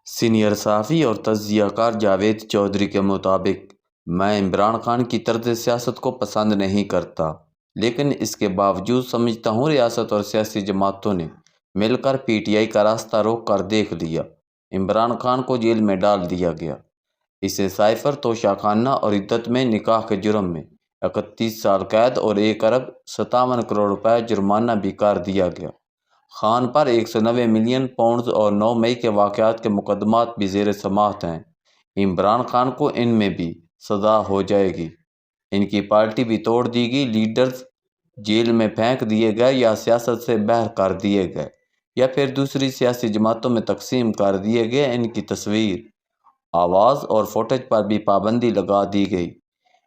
Senior صحافی اور تجزیہ کار جاوید چودھری کے مطابق میں عمران خان کی طرز سیاست کو پسند نہیں کرتا، لیکن اس کے باوجود سمجھتا ہوں ریاست اور سیاسی جماعتوں نے مل کر پی ٹی آئی کا راستہ روک کر دیکھ لیا۔ عمران خان کو جیل میں ڈال دیا گیا، اسے سائفر توشہ خانہ اور عدت میں نکاح کے جرم میں 31 سال قید اور 1 ارب 57 کروڑ روپے جرمانہ بھی کر دیا گیا۔ خان پر 190 ملین پاؤنڈز اور 9 مئی کے واقعات کے مقدمات بھی زیر سماعت ہیں۔ عمران خان کو ان میں بھی سزا ہو جائے گی۔ ان کی پارٹی بھی توڑ دی گئی، لیڈرز جیل میں پھینک دیے گئے یا سیاست سے باہر کر دیے گئے یا پھر دوسری سیاسی جماعتوں میں تقسیم کر دیے گئے۔ ان کی تصویر، آواز اور فوٹیج پر بھی پابندی لگا دی گئی۔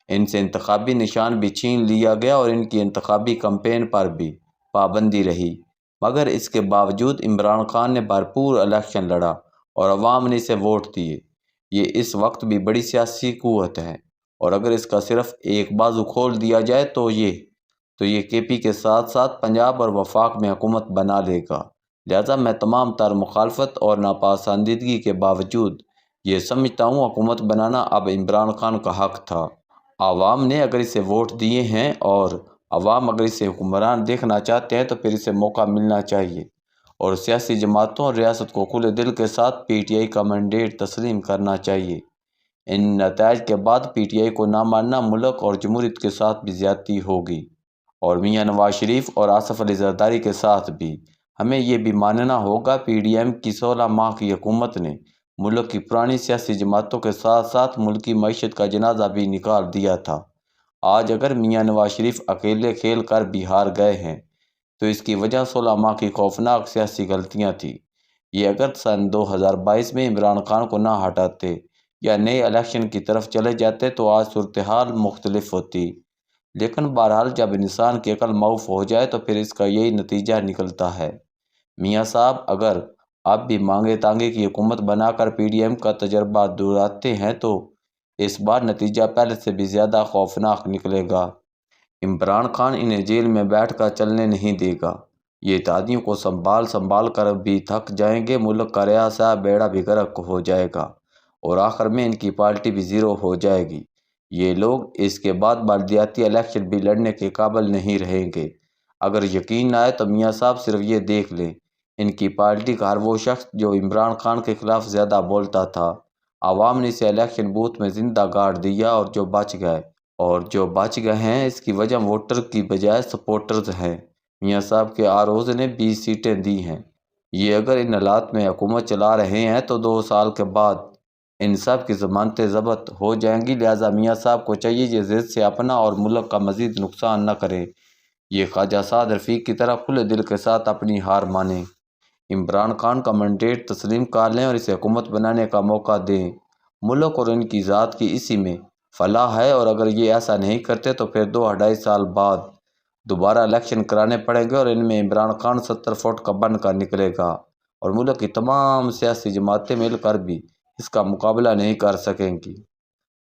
ان سے انتخابی نشان بھی چھین لیا گیا اور ان کی انتخابی کمپین پر بھی پابندی رہی، مگر اس کے باوجود عمران خان نے بھرپور الیکشن لڑا اور عوام نے اسے ووٹ دیے۔ یہ اس وقت بھی بڑی سیاسی قوت ہے، اور اگر اس کا صرف ایک بازو کھول دیا جائے تو یہ کے پی کے ساتھ ساتھ پنجاب اور وفاق میں حکومت بنا لے گا۔ لہٰذا میں تمام تر مخالفت اور ناپسندیدگی کے باوجود یہ سمجھتا ہوں حکومت بنانا اب عمران خان کا حق تھا۔ عوام نے اگر اسے ووٹ دیے ہیں اور عوام اگر اسے حکمران دیکھنا چاہتے ہیں تو پھر اسے موقع ملنا چاہیے، اور سیاسی جماعتوں اور ریاست کو کھلے دل کے ساتھ پی ٹی آئی کا مینڈیٹ تسلیم کرنا چاہیے۔ ان نتائج کے بعد پی ٹی آئی کو نہ ماننا ملک اور جمہوریت کے ساتھ بھی زیادتی ہوگی، اور میاں نواز شریف اور آصف علی زرداری کے ساتھ بھی ہمیں یہ بھی ماننا ہوگا۔ پی ڈی ایم کی 16 ماہ کی حکومت نے ملک کی پرانی سیاسی جماعتوں کے ساتھ ساتھ ملکی معیشت کا جنازہ بھی نکال دیا تھا۔ آج اگر میاں نواز شریف اکیلے کھیل کر بھی ہار گئے ہیں تو اس کی وجہ 16 ماہ کی خوفناک سیاسی غلطیاں تھیں۔ یہ اگر سن 2022 میں عمران خان کو نہ ہٹاتے یا نئے الیکشن کی طرف چلے جاتے تو آج صورتحال مختلف ہوتی، لیکن بہرحال جب انسان کی عقل معاف ہو جائے تو پھر اس کا یہی نتیجہ نکلتا ہے۔ میاں صاحب اگر آپ بھی مانگے تانگے کی حکومت بنا کر پی ڈی ایم کا تجربہ دہراتے ہیں تو اس بار نتیجہ پہلے سے بھی زیادہ خوفناک نکلے گا۔ عمران خان انہیں جیل میں بیٹھ کر چلنے نہیں دے گا۔ یہ اتحادیوں کو سنبھال کر بھی تھک جائیں گے، ملک کا ریاسہ بیڑا بھی غرق ہو جائے گا اور آخر میں ان کی پارٹی بھی زیرو ہو جائے گی۔ یہ لوگ اس کے بعد بلدیاتی الیکشن بھی لڑنے کے قابل نہیں رہیں گے۔ اگر یقین نہ آئے تو میاں صاحب صرف یہ دیکھ لیں، ان کی پارٹی کا ہر وہ شخص جو عمران خان کے خلاف زیادہ بولتا تھا، عوام نے اسے الیکشن بوتھ میں زندہ گاڑ دیا، اور جو بچ گئے ہیں اس کی وجہ ووٹر کی بجائے سپورٹرز ہیں۔ میاں صاحب کے آروز نے 20 سیٹیں دی ہیں۔ یہ اگر ان حالات میں حکومت چلا رہے ہیں تو 2 سال کے بعد ان سب کی ضمانتیں ضبط ہو جائیں گی۔ لہٰذا میاں صاحب کو چاہیے یہ ضد سے اپنا اور ملک کا مزید نقصان نہ کریں، یہ خواجہ سعد رفیق کی طرح کھلے دل کے ساتھ اپنی ہار مانیں، عمران خان کا مینڈیٹ تسلیم کر لیں اور اسے حکومت بنانے کا موقع دیں۔ ملک اور ان کی ذات کی اسی میں فلاح ہے، اور اگر یہ ایسا نہیں کرتے تو پھر 2-2.5 سال بعد دوبارہ الیکشن کرانے پڑیں گے اور ان میں عمران خان 70 فٹ کا بن کر نکلے گا، اور ملک کی تمام سیاسی جماعتیں مل کر بھی اس کا مقابلہ نہیں کر سکیں گی۔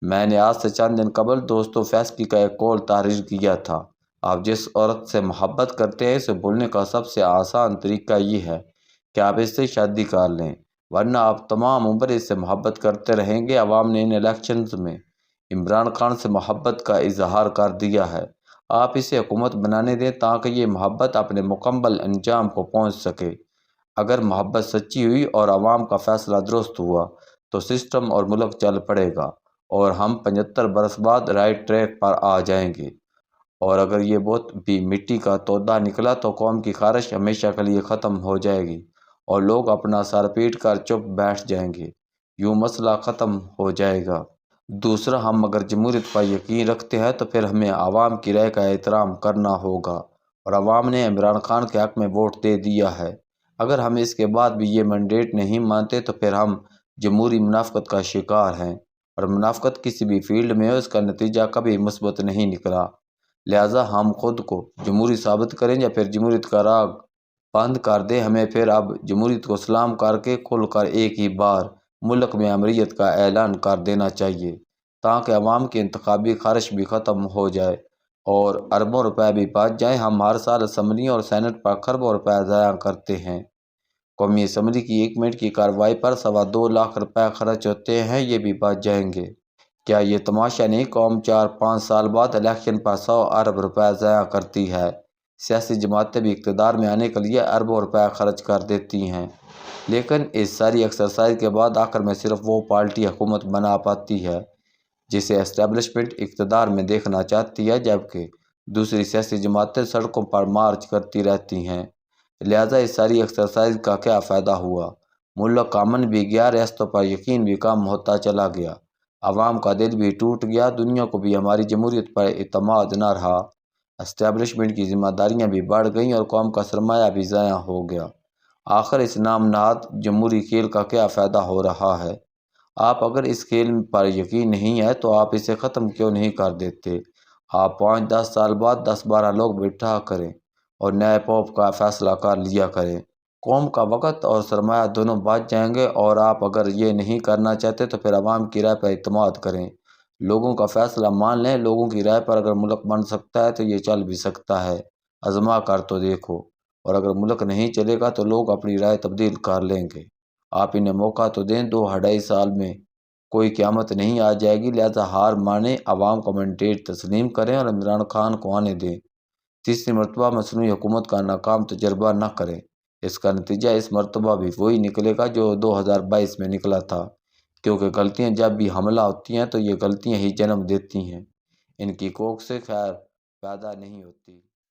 میں نے آج سے چند دن قبل دوستو فیصلی کا ایک قول تحریر کیا تھا، آپ جس عورت سے محبت کرتے ہیں اسے بھولنے کا سب سے آسان طریقہ یہ ہے کہ آپ اس سے شادی کر لیں، ورنہ آپ تمام عمر اس سے محبت کرتے رہیں گے۔ عوام نے ان الیکشنز میں عمران خان سے محبت کا اظہار کر دیا ہے، آپ اسے حکومت بنانے دیں تاکہ یہ محبت اپنے مکمل انجام کو پہنچ سکے۔ اگر محبت سچی ہوئی اور عوام کا فیصلہ درست ہوا تو سسٹم اور ملک چل پڑے گا اور ہم 75 برس بعد رائٹ ٹریک پر آ جائیں گے، اور اگر یہ بہت بھی مٹی کا تودا نکلا تو قوم کی خواہش ہمیشہ کے لیے ختم ہو جائے گی اور لوگ اپنا سر پیٹ کر چپ بیٹھ جائیں گے، یوں مسئلہ ختم ہو جائے گا۔ دوسرا، ہم اگر جمہوریت پر یقین رکھتے ہیں تو پھر ہمیں عوام کی رائے کا احترام کرنا ہوگا، اور عوام نے عمران خان کے حق میں ووٹ دے دیا ہے۔ اگر ہم اس کے بعد بھی یہ مینڈیٹ نہیں مانتے تو پھر ہم جمہوری منافقت کا شکار ہیں، اور منافقت کسی بھی فیلڈ میں ہو اس کا نتیجہ کبھی مثبت نہیں نکلا۔ لہٰذا ہم خود کو جمہوری ثابت کریں یا پھر جمہوریت کا راگ بند کر دیں، ہمیں پھر اب جمہوریت کو سلام کر کے کھل کر ایک ہی بار ملک میں امریت کا اعلان کر دینا چاہیے، تاکہ عوام کی انتخابی خواہش بھی ختم ہو جائے اور اربوں روپے بھی بچ جائیں۔ ہم ہر سال اسمبلیوں اور سینٹ پر کھربوں روپے ضائع کرتے ہیں۔ قومی اسمبلی کی 1 منٹ کی کارروائی پر 2.25 لاکھ روپے خرچ ہوتے ہیں، یہ بھی بچ جائیں گے۔ کیا یہ تماشا نہیں؟ قوم 4-5 سال بعد الیکشن پر 100 ارب روپے ضائع کرتی ہے۔ سیاسی جماعتیں بھی اقتدار میں آنے کے لیے اربوں روپے خرچ کر دیتی ہیں، لیکن اس ساری ایکسرسائز کے بعد آخر میں صرف وہ پارٹی حکومت بنا پاتی ہے جسے اسٹیبلشمنٹ اقتدار میں دیکھنا چاہتی ہے، جبکہ دوسری سیاسی جماعتیں سڑکوں پر مارچ کرتی رہتی ہیں۔ لہذا اس ساری ایکسرسائز کا کیا فائدہ ہوا؟ ملک کا امن بھی گیا، ریاستوں پر یقین بھی کم ہوتا چلا گیا، عوام کا دل بھی ٹوٹ گیا، دنیا کو بھی ہماری جمہوریت پر اعتماد نہ رہا، اسٹیبلشمنٹ کی ذمہ داریاں بھی بڑھ گئیں اور قوم کا سرمایہ بھی ضائع ہو گیا۔ آخر اس نام نہاد جمہوری کھیل کا کیا فائدہ ہو رہا ہے؟ آپ اگر اس کھیل پر یقین نہیں ہے تو آپ اسے ختم کیوں نہیں کر دیتے؟ آپ 5-10 سال بعد 10-12 لوگ بٹھا کریں اور نئے پوپ کا فیصلہ کر لیا کریں۔ قوم کا وقت اور سرمایہ دونوں بچ جائیں گے، اور آپ اگر یہ نہیں کرنا چاہتے تو پھر عوام کی رائے پر اعتماد کریں، لوگوں کا فیصلہ مان لیں۔ لوگوں کی رائے پر اگر ملک بن سکتا ہے تو یہ چل بھی سکتا ہے، آزما کر تو دیکھو، اور اگر ملک نہیں چلے گا تو لوگ اپنی رائے تبدیل کر لیں گے۔ آپ انہیں موقع تو دیں، 2-2.5 سال میں کوئی قیامت نہیں آ جائے گی، لہذا ہار مانیں، عوام کو مینڈیٹ تسلیم کریں اور عمران خان کو آنے دیں۔ تیسری مرتبہ مصنوعی حکومت کا ناکام تجربہ نہ کریں، اس کا نتیجہ اس مرتبہ بھی وہی نکلے گا جو 2022 میں نکلا تھا، کیونکہ غلطیاں جب بھی حملہ ہوتی ہیں تو یہ غلطیاں ہی جنم دیتی ہیں، ان کی کوکھ سے خیر پیدا نہیں ہوتی۔